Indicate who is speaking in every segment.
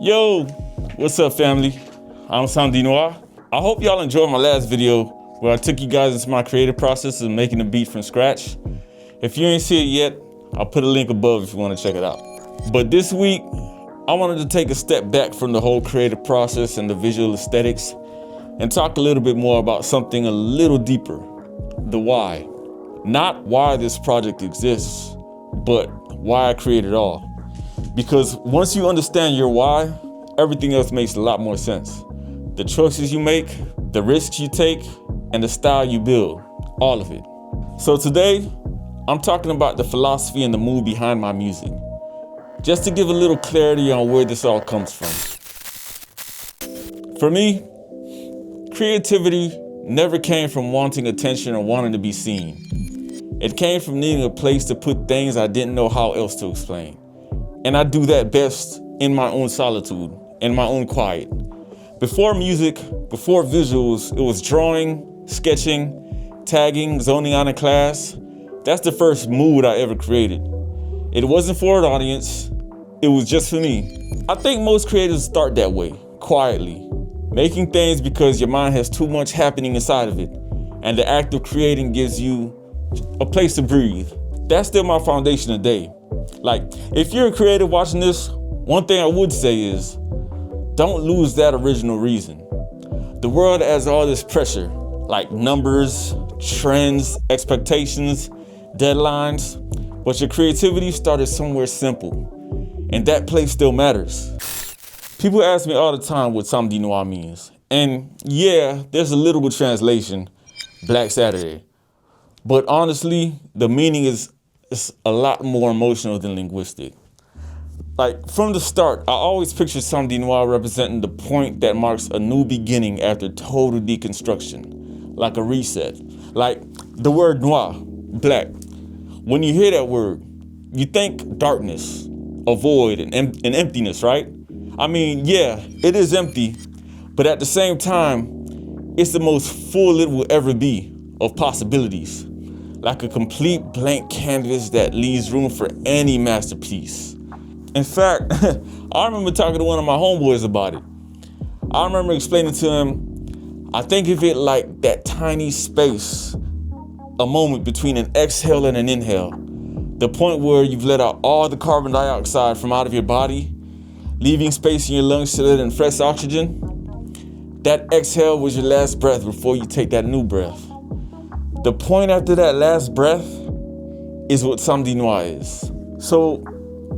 Speaker 1: Yo, what's up family? I'm samedi.noir. I hope y'all enjoyed my last video where I took you guys into my creative process of making a beat from scratch. If you ain't see it yet, I'll put a link above if you want to check it out. But this week, I wanted to take a step back from the whole creative process and the visual aesthetics and talk a little bit more about something a little deeper, the why. Not why this project exists, but why I create it all. Because once you understand your why, everything else makes a lot more sense. The choices you make, the risks you take, and the style you build, all of it. So today, I'm talking about the philosophy and the mood behind my music. Just to give a little clarity on where this all comes from. For me, creativity never came from wanting attention or wanting to be seen. It came from needing a place to put things I didn't know how else to explain. And I do that best in my own solitude, in my own quiet. Before music, before visuals, it was drawing, sketching, tagging, zoning out in class. That's the first mood I ever created. It wasn't for an audience, it was just for me. I think most creatives start that way, quietly, making things because your mind has too much happening inside of it, and the act of creating gives you a place to breathe. That's still my foundation today. Like, if you're a creative watching this, one thing I would say is, don't lose that original reason. The world has all this pressure, like numbers, trends, expectations, deadlines, but your creativity started somewhere simple, and that place still matters. People ask me all the time what samedi.noir means, and yeah, there's a literal translation, Black Saturday, but honestly, the meaning is a lot more emotional than linguistic. Like, from the start, I always pictured samedi.noir representing the point that marks a new beginning after total deconstruction, like a reset. Like the word noir, black. When you hear that word, you think darkness, a void, and emptiness, right? I mean, yeah, it is empty, but at the same time, it's the most full it will ever be of possibilities. Like a complete blank canvas that leaves room for any masterpiece. In fact, I remember talking to one of my homeboys about it. I remember explaining to him, I think of it like that tiny space, a moment between an exhale and an inhale. The point where you've let out all the carbon dioxide from out of your body, leaving space in your lungs to let in fresh oxygen. That exhale was your last breath before you take that new breath. The point after that last breath is what samedi.noir is. So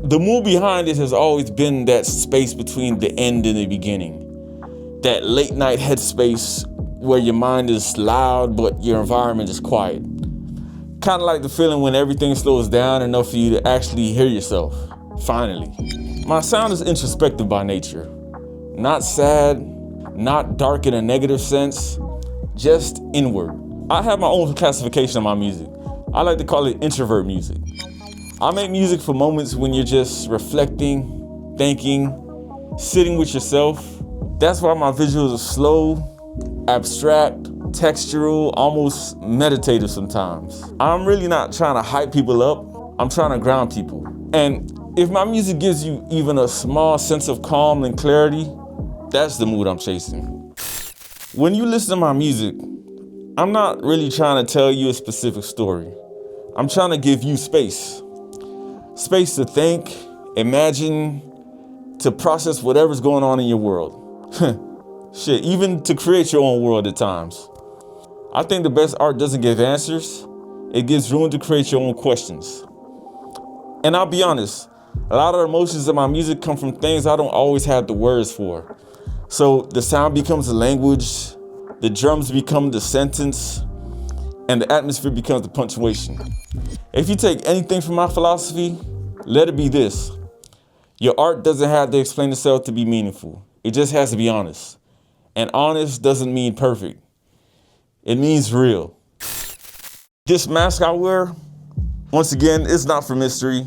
Speaker 1: the mood behind it has always been that space between the end and the beginning. That late night headspace where your mind is loud but your environment is quiet. Kind of like the feeling when everything slows down enough for you to actually hear yourself, finally. My sound is introspective by nature. Not sad, not dark in a negative sense, just inward. I have my own classification of my music. I like to call it introvert music. I make music for moments when you're just reflecting, thinking, sitting with yourself. That's why my visuals are slow, abstract, textural, almost meditative sometimes. I'm really not trying to hype people up. I'm trying to ground people. And if my music gives you even a small sense of calm and clarity, that's the mood I'm chasing. When you listen to my music, I'm not really trying to tell you a specific story. I'm trying to give you space. Space to think, imagine, to process whatever's going on in your world. Shit, even to create your own world at times. I think the best art doesn't give answers. It gives room to create your own questions. And I'll be honest, a lot of the emotions in my music come from things I don't always have the words for. So the sound becomes a language, the drums become the sentence, and the atmosphere becomes the punctuation. If you take anything from my philosophy, let it be this. Your art doesn't have to explain itself to be meaningful. It just has to be honest. And honest doesn't mean perfect. It means real. This mask I wear, once again, it's not for mystery.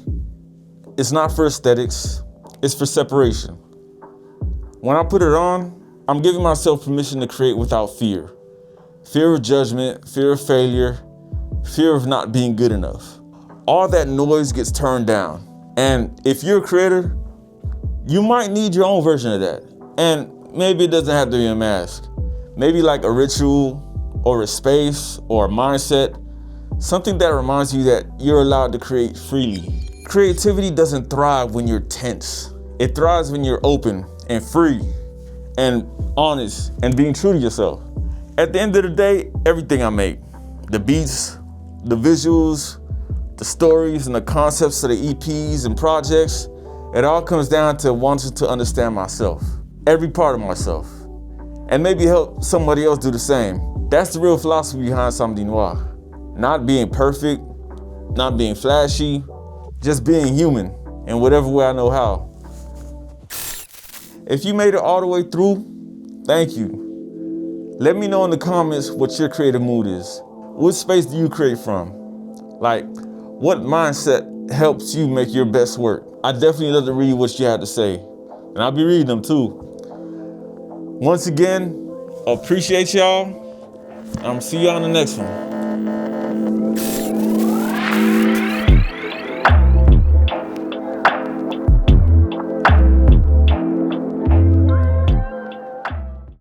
Speaker 1: It's not for aesthetics. It's for separation. When I put it on, I'm giving myself permission to create without fear. Fear of judgment, fear of failure, fear of not being good enough. All that noise gets turned down. And if you're a creator, You might need your own version of that. And maybe it doesn't have to be a mask. Maybe like a ritual or a space or a mindset, something that reminds you that you're allowed to create freely. Creativity doesn't thrive when you're tense. It thrives when you're open and free and honest and being true to yourself. At the end of the day, everything I make, the beats, the visuals, the stories and the concepts of the EPs and projects, it all comes down to wanting to understand myself, every part of myself, and maybe help somebody else do the same. That's the real philosophy behind samedi.noir. Not being perfect, not being flashy, just being human in whatever way I know how. If you made it all the way through, thank you. Let me know in the comments what your creative mood is. What space do you create from? Like, what mindset helps you make your best work? I definitely love to read what you have to say. And I'll be reading them too. Once again, appreciate y'all. I'm see y'all on the next one.